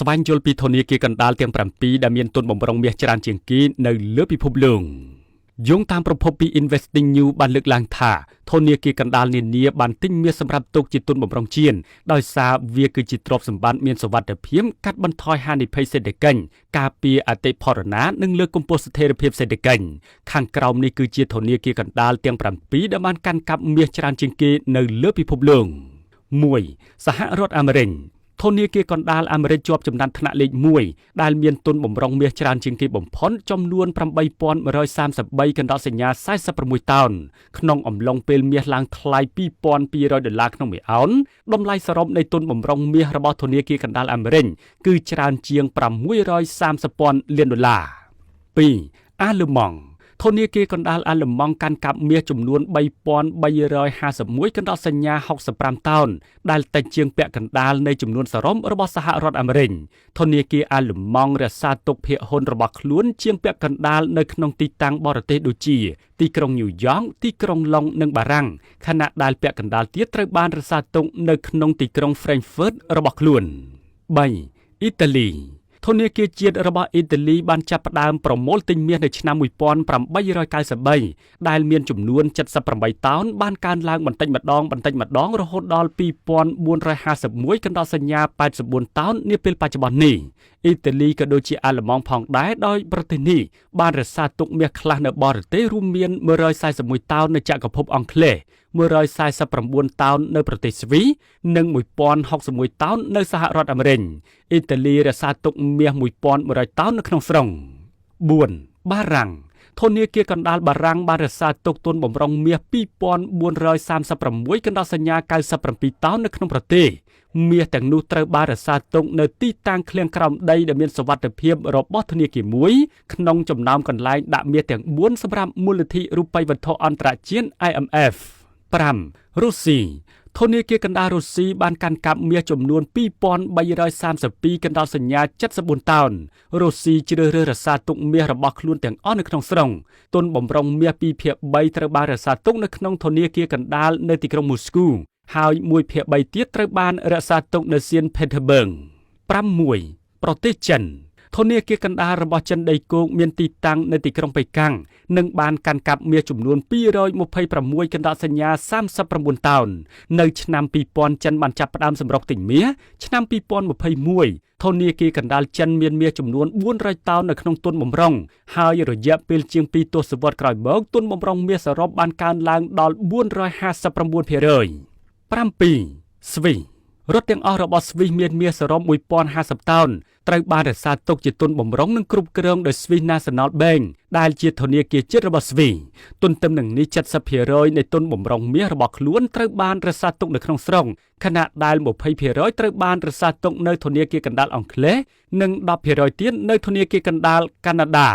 ស្វែងយល់ពីធនាគារកណ្ដាលទាំង7ដែលមានទុនបម្រុងមាសច្រើនជាងគេនៅលើពិភពលោកយោងតាមប្រភពពី Investing News បានលើកឡើងថាធនាគារកណ្ដាលនានាបានទិញមាសសម្រាប់ទុកជាទុនបម្រុងជៀនដោយសារវាគឺជាទ្រព្យសម្បត្តិមានសុវត្ថិភាពកាត់បន្ថយហានិភ័យសេដ្ឋកិច្ចការពារអតិផរណានិងលើកកម្ពស់ស្ថិរភាពសេដ្ឋកិច្ចខាងក្រោមនេះគឺជាធនាគារកណ្ដាលទាំង7ដែលបានកាន់កាប់មាសច្រើនជាងគេនៅលើពិភពលោក 1. សហរដ្ឋអាមេរិកធនាគារកណ្ដាលអាមេរិកជាប់ចំណាត់ថ្នាក់លេខ1ដែលមានទុនបម្រុងមាសច្រើនជាងគេបំផុតចំនួន 8,133 កណ្ដាលសញ្ញា46តោនក្នុងអំឡុងពេលមាសឡើងថ្លៃ $2,200 ក្នុងមួយអោនតម្លៃសរុបនៃទុនបម្រុងមាសរបស់ធនាគារកណ្ដាលអាមេរិកគឺច្រើនជាង $630,000 លាន 2. អាល្លឺម៉ង់ធនាគារកណ្ដាលអាល្លឺម៉ង់កាន់កាប់មាសចំនួន 3,351 កណ្ដាលសញ្ញា65តោនដែលតិចជាងពាក់កណ្ដាលនៃចំនួនសរុបរបស់សហរដ្ឋអាមេរិកធនាគារអាល្លឺម៉ង់រក្សាទុកភាគហ៊ុនរបស់ខ្លួនជាងពាក់កណ្ដាលនៅក្នុងទីតាំងបរទេសដូចជាទីក្រុងញូវយ៉កទីក្រុងឡុងនិងបារាំងខណៈដែលពាក់កណ្ដាលទៀតត្រូវបានរក្សាទុកនៅក្នុងទីក្រុង Frankfurt របស់ខ្លួន 3. អ៊ីតាលីធនាគារជាតិរបស់អ៊ីតាលីបានចាប់ផ្ដើមប្រមូលទិញមាសនៅឆ្នាំ 1893 ដែលមានចំនួន 78 តោនបានកើនឡើងបន្តិចម្ដងរហូតដល់ 2,451 កណ្ដាលសញ្ញា84តោននាពេលបច្ចុប្បន្ននេះអ៊ីតាលីក៏ដូចជាអាល្លឺម៉ង់ផងដែរដោយប្រទេសនេះបានរក្សាទុកមាសខ្លះនៅបរទេសរួមមាន 141 តោននៅចក្រភពអង់គ្លេស 149 តោននៅប្រទេសស្វីសនិង 1061 តោននៅសហរដ្ឋអាមេរិកអ៊ីតាលីរក្សាទុកមាស 1,100 តោននៅក្នុងស្រុង 4. បារាំងធនាគារកណ្ដាលបារាំងបានរក្សាទុកទុនបម្រុងមាស 2,436 កណ្ដាលសញ្ញា97តោននៅក្នុងប្រទេសមាសទាំងនោះត្រូវបានរក្សាទុកនៅទីតាំងឃ្លាំងក្រោមដីដែលមានសុវត្ថិភាពរបស់ធនាគារមួយក្នុងចំណោមកន្លែងដាក់មាសទាំង4សម្រាប់មូលនិធិរូបិយវត្ថុអន្តរជាតិ IMF 5. រុស្ស៊ីធនាគារកណ្ដាលរុស្ស៊ីបានកាន់កាប់មាសចំនួន 2,332 កណ្ដាលសញ្ញា74តោនរុស្ស៊ីជ្រើសរើសរក្សាទុកមាសរបស់ខ្លួនទាំងអស់នៅក្នុងស្រុងទុនបម្រុងមាស 2/3 ត្រូវបានរក្សាទុកនៅក្នុងធនាគារកណ្ដាលនៅទីក្រុងមូស្គូហើយ 1/3 ទៀតត្រូវបានរក្សាទុកនៅសៀនផេតឺបឺក 6. ប្រទេសចិនធនាគារកណ្ដាលរបស់ចិនដីគោកមានទីតាំងនៅទីក្រុងប៉េកាំងនិងបានកាន់កាប់មាសចំនួន 226 កណ្ដាលសញ្ញា39តោននៅឆ្នាំ 2000 ចិនបានចាប់ផ្ដើមសម្រុកទិញមាសឆ្នាំ 2021 ធនាគារកណ្ដាលចិនមានមាសចំនួន 400 តោននៅក្នុងទុនបម្រុងហើយរយៈពេលជាង2ទសវត្សរ៍ក្រោយមកទុនបម្រុងមាសសរុបបានកើនឡើងដល់ 459%7. ស្វីសរដ្ឋទាំងអស់របស់ស្វីសមានមាសសរុប 1,050 តោនត្រូវបានរក្សាទុកជាទុនបម្រុងនិងគ្រប់គ្រងដោយ Swiss National Bank ដែលជាធនាគារជាតិរបស់ស្វីសទន្ទឹមនឹងនេះ 70% នៃទុនបម្រុងមាសរបស់ខ្លួនត្រូវបានរក្សាទុកនៅក្នុងស្រុងខណៈដែល 20% ត្រូវបានរក្សាទុកនៅធនាគារកណ្ដាលអង់គ្លេសនិង 10% ទៀតនៅធនាគារកណ្ដាលកាណាដា